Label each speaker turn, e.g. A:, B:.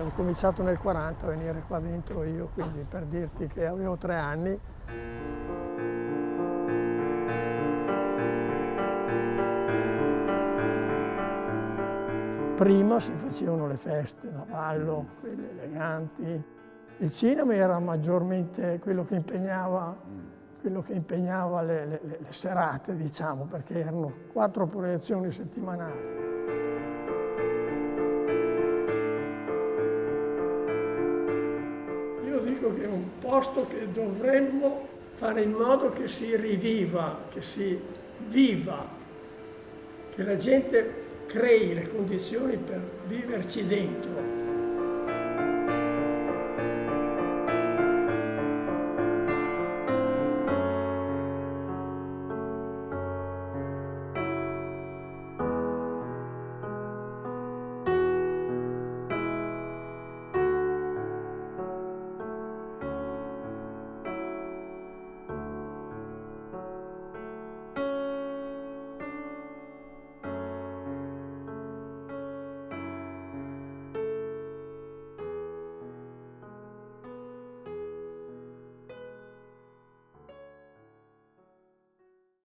A: Ho cominciato nel 40 a venire qua dentro io, quindi per dirti che avevo 3 anni. Prima si facevano le feste da ballo, quelle eleganti. Il cinema era maggiormente quello che impegnava le serate, diciamo, perché erano 4 proiezioni settimanali. Io dico che è un posto che dovremmo fare in modo che si riviva, che si viva, che la gente crei le condizioni per viverci dentro.